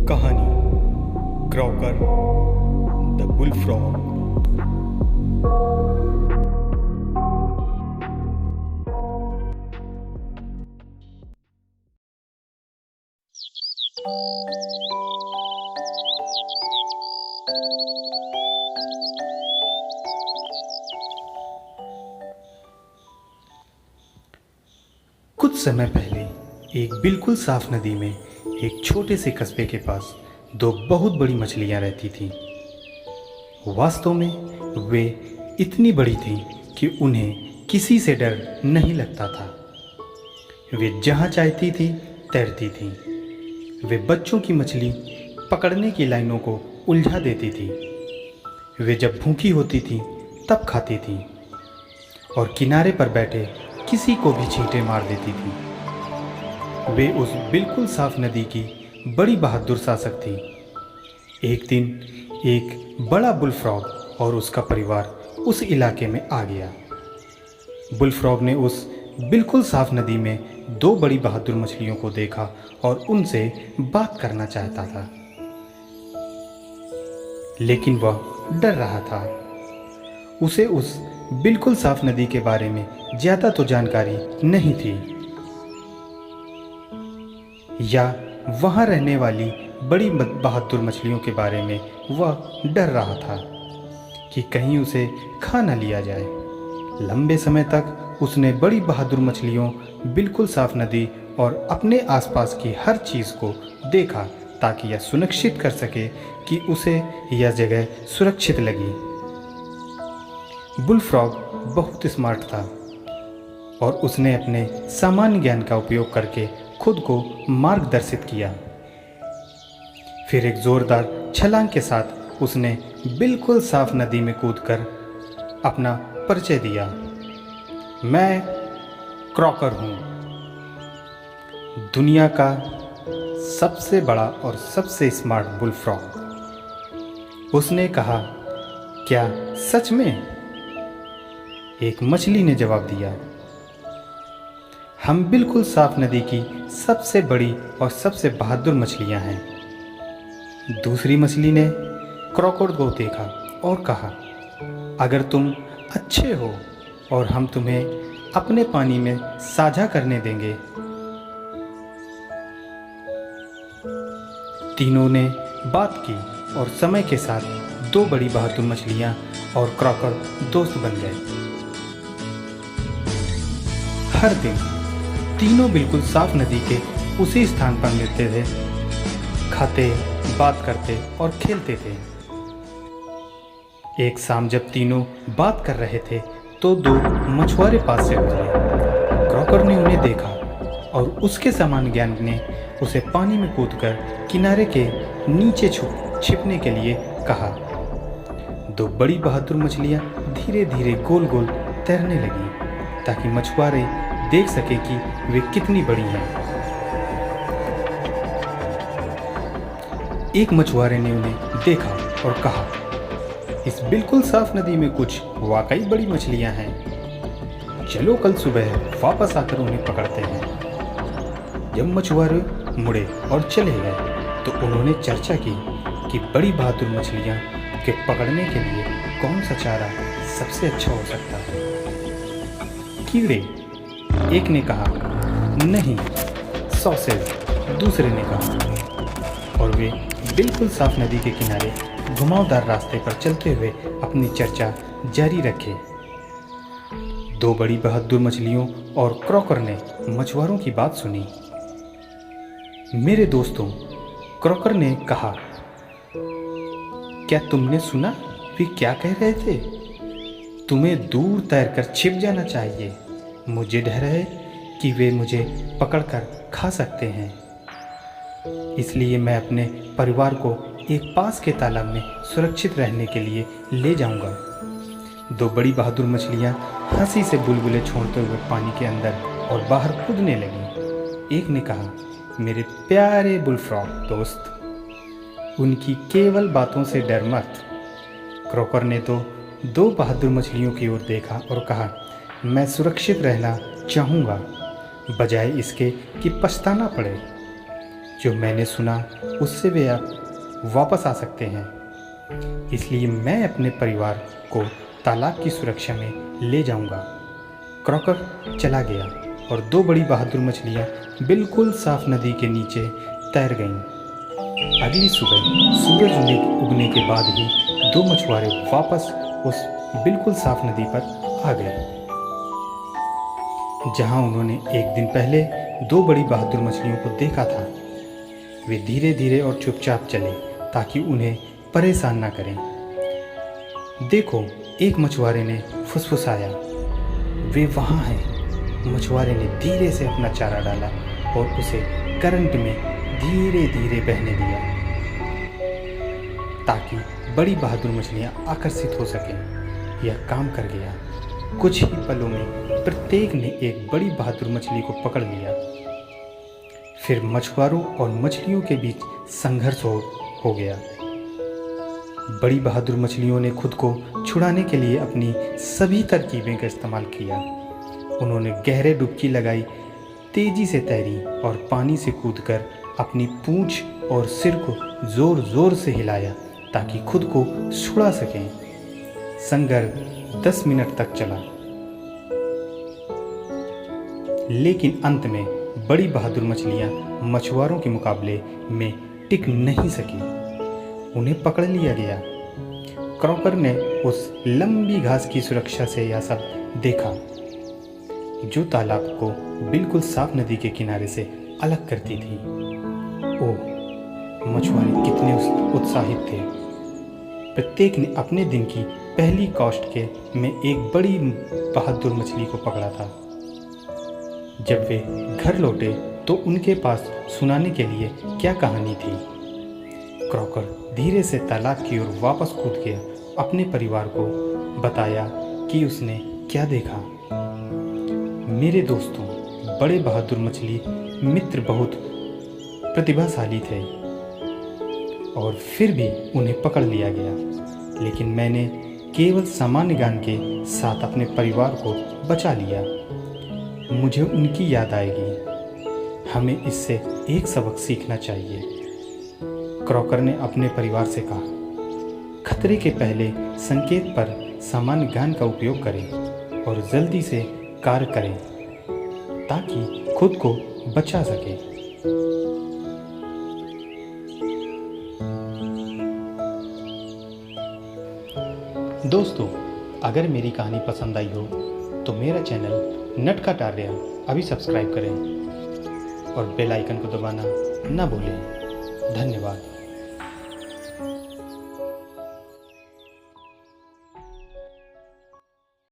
कहानी Crocker the bullfrog. कुछ समय पहले एक बिल्कुल साफ नदी में एक छोटे से कस्बे के पास दो बहुत बड़ी मछलियां रहती थीं। वास्तव में वे इतनी बड़ी थीं कि उन्हें किसी से डर नहीं लगता था। वे जहां चाहती थी तैरती थीं। वे बच्चों की मछली पकड़ने की लाइनों को उलझा देती थी। वे जब भूखी होती थीं तब खाती थीं और किनारे पर बैठे किसी को भी छींटे मार देती थी। वे उस बिल्कुल साफ नदी की बड़ी बहादुर शासक थी। एक दिन एक बड़ा बुलफ्रॉग और उसका परिवार उस इलाके में आ गया। बुलफ्रॉग ने उस बिल्कुल साफ नदी में दो बड़ी बहादुर मछलियों को देखा और उनसे बात करना चाहता था, लेकिन वह डर रहा था। उसे उस बिल्कुल साफ नदी के बारे में ज्यादा तो जानकारी नहीं थी, या वहां रहने वाली बड़ी बहादुर मछलियों के बारे में वह डर रहा था कि कहीं उसे खा न लिया जाए। लंबे समय तक उसने बड़ी बहादुर मछलियों, बिल्कुल साफ नदी और अपने आसपास की हर चीज़ को देखा ताकि यह सुनिश्चित कर सके कि उसे यह जगह सुरक्षित लगी। बुलफ्रॉग बहुत स्मार्ट था और उसने अपने सामान्य ज्ञान का उपयोग करके खुद को मार्गदर्शित किया। फिर एक जोरदार छलांग के साथ उसने बिल्कुल साफ नदी में कूदकर अपना परिचय दिया। मैं क्रॉकर हूँ, दुनिया का सबसे बड़ा और सबसे स्मार्ट बुलफ्रॉग। उसने कहा, क्या सच में? एक मछली ने जवाब दिया, हम बिल्कुल साफ नदी की सबसे बड़ी और सबसे बहादुर मछलियां हैं। दूसरी मछली ने क्रॉकर को देखा और कहा, अगर तुम अच्छे हो और हम तुम्हें अपने पानी में साझा करने देंगे। तीनों ने बात की और समय के साथ दो बड़ी बहादुर मछलियां और क्रॉकर दोस्त बन गए। हर दिन तीनों बिल्कुल साफ नदी के उसी स्थान पर मिलते थे, खाते, बात करते और खेलते थे। एक शाम जब तीनों बात कर रहे थे तो दो मछुआरे पास से गुजरे। क्रॉकर ने उन्हें देखा और उसके समान ज्ञान ने उसे पानी में कूदकर किनारे के नीचे छिपने के लिए कहा। दो बड़ी बहादुर मछलियां धीरे धीरे गोल गोल तैरने लगी ताकि मछुआरे देख सके कि वे कितनी बड़ी हैं। एक मछुआरे ने उन्हें देखा और कहा, इस बिल्कुल साफ नदी में कुछ वाकई बड़ी मछलियां हैं। चलो कल सुबह वापस आकर उन्हें पकड़ते हैं। जब मछुआरे मुड़े और चले गए तो उन्होंने चर्चा की कि बड़ी बहादुर मछलियां के पकड़ने के लिए कौन सा चारा सबसे अच्छा हो सकता है। कीड़े, एक ने कहा। नहीं, सॉसेज, दूसरे ने कहा। और वे बिल्कुल साफ नदी के किनारे घुमावदार रास्ते पर चलते हुए अपनी चर्चा जारी रखे। दो बड़ी बहादुर मछलियों और क्रॉकर ने मछुआरों की बात सुनी। मेरे दोस्तों, क्रॉकर ने कहा, क्या तुमने सुना वे क्या कह रहे थे? तुम्हें दूर तैरकर छिप जाना चाहिए। मुझे डर है कि वे मुझे पकड़कर खा सकते हैं। इसलिए मैं अपने परिवार को एक पास के तालाब में सुरक्षित रहने के लिए ले जाऊंगा। दो बड़ी बहादुर मछलियां हंसी से बुलबुले छोड़ते हुए पानी के अंदर और बाहर कूदने लगी। एक ने कहा, मेरे प्यारे बुलफ्रॉग दोस्त, उनकी केवल बातों से डर मत। क्रॉकर ने तो दो बहादुर मछलियों की ओर देखा और कहा, मैं सुरक्षित रहना चाहूँगा बजाय इसके कि पछताना पड़े। जो मैंने सुना उससे वे आप वापस आ सकते हैं। इसलिए मैं अपने परिवार को तालाब की सुरक्षा में ले जाऊंगा। क्रॉकर चला गया और दो बड़ी बहादुर मछलियां बिल्कुल साफ नदी के नीचे तैर गईं। अगली सुबह सूरज उगने के बाद ही दो मछुआरे वापस उस बिल्कुल साफ नदी पर आ गए, जहां उन्होंने एक दिन पहले दो बड़ी बहादुर मछलियों को देखा था। वे धीरे धीरे और चुपचाप चले ताकि उन्हें परेशान ना करें। देखो, एक मछुआरे ने फुसफुसाया, वे वहाँ हैं। मछुआरे ने धीरे से अपना चारा डाला और उसे करंट में धीरे धीरे बहने दिया ताकि बड़ी बहादुर मछलियाँ आकर्षित हो सकें। यह काम कर गया। कुछ ही पलों में प्रत्येक ने एक बड़ी बहादुर मछली को पकड़ लिया। फिर मछुआरों और मछलियों के बीच संघर्ष हो गया। बड़ी बहादुर मछलियों ने खुद को छुड़ाने के लिए अपनी सभी तरकीबें का इस्तेमाल किया। उन्होंने गहरे डुबकी लगाई, तेजी से तैरी और पानी से कूदकर अपनी पूंछ और सिर को जोर जोर से हिलाया ताकि खुद को छुड़ा सकें। संघर्ष 10 मिनट तक चला, लेकिन अंत में बड़ी बहादुर मछलियां मछुआरों के मुकाबले में टिक नहीं सकी। उन्हें पकड़ लिया गया। क्रॉकर ने उस लंबी घास की सुरक्षा से यह सब देखा, जो तालाब को बिल्कुल साफ नदी के किनारे से अलग करती थी। ओह, मछुआरे कितने उत्साहित थे। प्रत्येक ने अपने दिन की पहली कास्ट के में एक बड़ी बहादुर मछली को पकड़ा था। जब वे घर लौटे तो उनके पास सुनाने के लिए क्या कहानी थी। क्रॉकर धीरे से तालाब की ओर वापस कूद गया, अपने परिवार को बताया कि उसने क्या देखा। मेरे दोस्तों, बड़े बहादुर मछली मित्र बहुत प्रतिभाशाली थे और फिर भी उन्हें पकड़ लिया गया, लेकिन मैंने केवल सामान्य ज्ञान के साथ अपने परिवार को बचा लिया। मुझे उनकी याद आएगी। हमें इससे एक सबक सीखना चाहिए। क्रॉकर ने अपने परिवार से कहा, खतरे के पहले संकेत पर सामान्य ज्ञान का उपयोग करें और जल्दी से कार्य करें ताकि खुद को बचा सके। दोस्तों, अगर मेरी कहानी पसंद आई हो तो मेरा चैनल नटखटार्य अभी सब्सक्राइब करें और बेल आइकन को दबाना न भूलें। धन्यवाद।